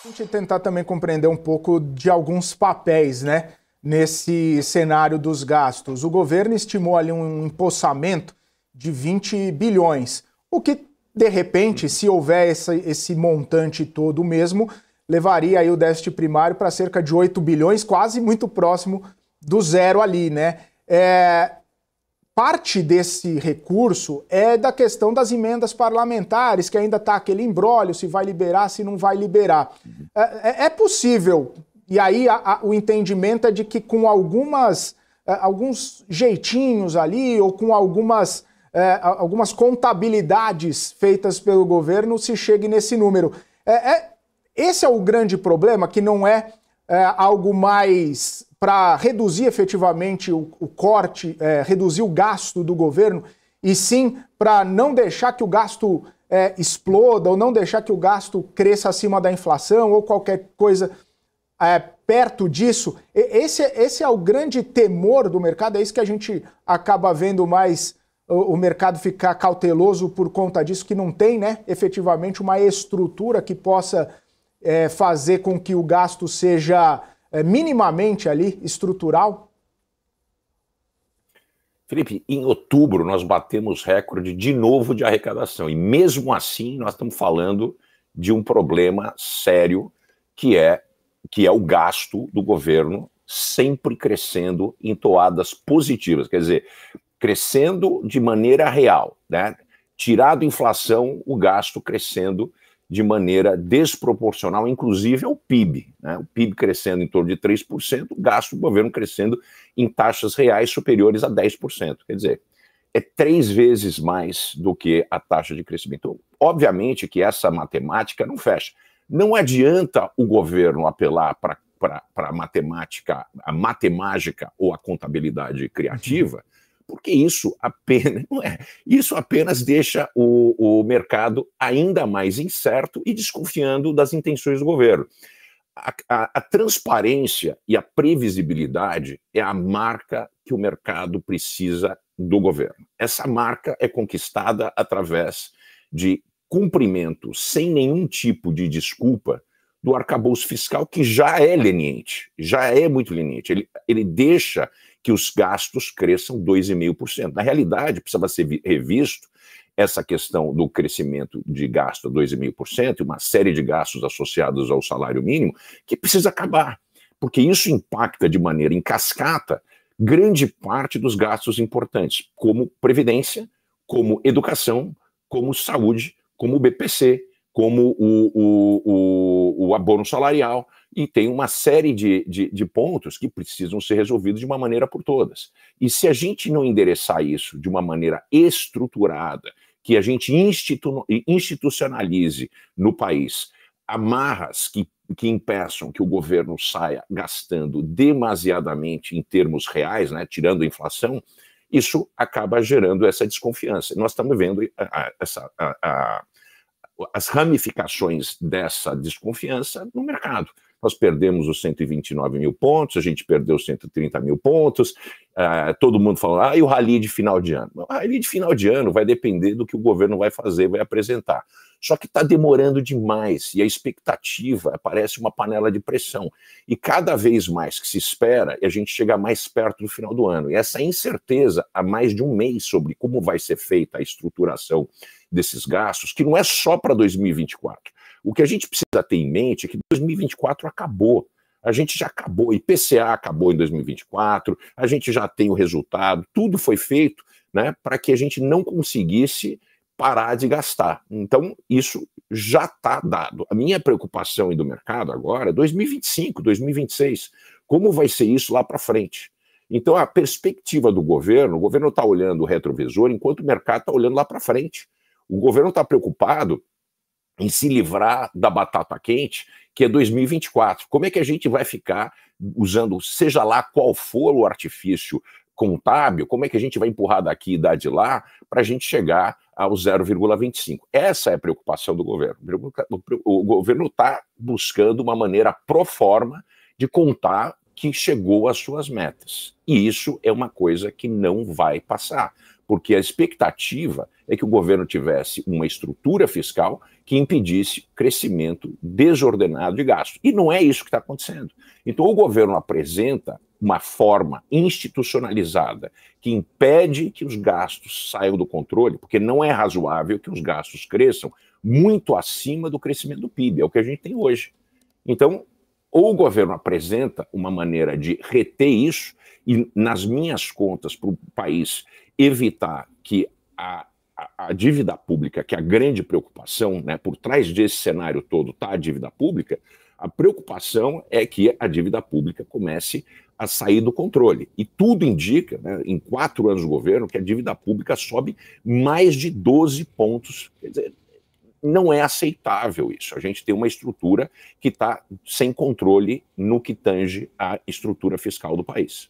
A gente tentar também compreender um pouco de alguns papéis, né, nesse cenário dos gastos. O governo estimou ali um empossamento de 20 bilhões, o que, de repente, se houver esse montante todo mesmo, levaria aí o déficit primário para cerca de 8 bilhões, quase muito próximo do zero ali, né? Parte desse recurso é da questão das emendas parlamentares, que ainda está aquele imbróglio, se vai liberar, se não vai liberar. É possível, e aí o entendimento é de que com alguns jeitinhos ali, ou com algumas contabilidades feitas pelo governo, se chegue nesse número. Esse é o grande problema, que não é algo mais para reduzir efetivamente o corte, reduzir o gasto do governo, e sim para não deixar que o gasto exploda, ou não deixar que o gasto cresça acima da inflação, ou qualquer coisa perto disso. Esse é o grande temor do mercado, é isso que a gente acaba vendo mais o mercado ficar cauteloso por conta disso, que não tem, né, efetivamente uma estrutura que possa fazer com que o gasto seja minimamente ali estrutural? Felipe, em outubro nós batemos recorde de novo de arrecadação, e mesmo assim nós estamos falando de um problema sério, que é o gasto do governo sempre crescendo em toadas positivas, quer dizer, crescendo de maneira real, né? Tirado a inflação, o gasto crescendo de maneira desproporcional, inclusive ao PIB, né? O PIB crescendo em torno de 3%, o gasto do governo crescendo em taxas reais superiores a 10%. Quer dizer, é 3 vezes mais do que a taxa de crescimento. Então, obviamente que essa matemática não fecha. Não adianta o governo apelar para a matemática, a matemática ou a contabilidade criativa, porque isso apenas deixa o mercado ainda mais incerto e desconfiando das intenções do governo. A transparência e a previsibilidade é a marca que o mercado precisa do governo. Essa marca é conquistada através de cumprimento, sem nenhum tipo de desculpa, do arcabouço fiscal, que já é leniente, já é muito leniente. Ele deixa que os gastos cresçam 2,5%. Na realidade, precisava ser revisto essa questão do crescimento de gasto 2,5% e uma série de gastos associados ao salário mínimo, que precisa acabar, porque isso impacta de maneira em cascata grande parte dos gastos importantes, como previdência, como educação, como saúde, como o BPC, como o abono salarial, e tem uma série de pontos que precisam ser resolvidos de uma maneira por todas. E se a gente não endereçar isso de uma maneira estruturada, que a gente institucionalize no país amarras que impeçam que o governo saia gastando demasiadamente em termos reais, né, tirando a inflação, isso acaba gerando essa desconfiança. Nós estamos vendo as ramificações dessa desconfiança no mercado. Nós perdemos os 129 mil pontos, a gente perdeu os 130 mil pontos, todo mundo falando, e o rally de final de ano? O rally de final de ano vai depender do que o governo vai fazer, vai apresentar. Só que está demorando demais, e a expectativa parece uma panela de pressão. E cada vez mais que se espera, a gente chega mais perto do final do ano. E essa incerteza há mais de um mês sobre como vai ser feita a estruturação desses gastos, que não é só para 2024. O que a gente precisa ter em mente é que 2024 acabou. A gente já acabou, IPCA acabou em 2024, a gente já tem o resultado, tudo foi feito, né, para que a gente não conseguisse parar de gastar. Então, isso já está dado. A minha preocupação do mercado agora é 2025, 2026. Como vai ser isso lá para frente? Então, a perspectiva do governo, o governo está olhando o retrovisor, enquanto o mercado está olhando lá para frente. O governo está preocupado em se livrar da batata quente, que é 2024. Como é que a gente vai ficar usando, seja lá qual for o artifício contábil, como é que a gente vai empurrar daqui e dar de lá para a gente chegar ao 0,25? Essa é a preocupação do governo. O governo está buscando uma maneira pro forma de contar que chegou às suas metas. E isso é uma coisa que não vai passar, porque a expectativa é que o governo tivesse uma estrutura fiscal que impedisse crescimento desordenado de gasto. E não é isso que está acontecendo. Então, o governo apresenta uma forma institucionalizada que impede que os gastos saiam do controle, porque não é razoável que os gastos cresçam muito acima do crescimento do PIB, é o que a gente tem hoje. Então, ou o governo apresenta uma maneira de reter isso e, nas minhas contas, para o país evitar que a dívida pública, que é a grande preocupação, né, por trás desse cenário todo está a dívida pública, a preocupação é que a dívida pública comece a sair do controle. E tudo indica, né, em 4 anos do governo, que a dívida pública sobe mais de 12 pontos. Quer dizer, não é aceitável isso. A gente tem uma estrutura que está sem controle no que tange à estrutura fiscal do país.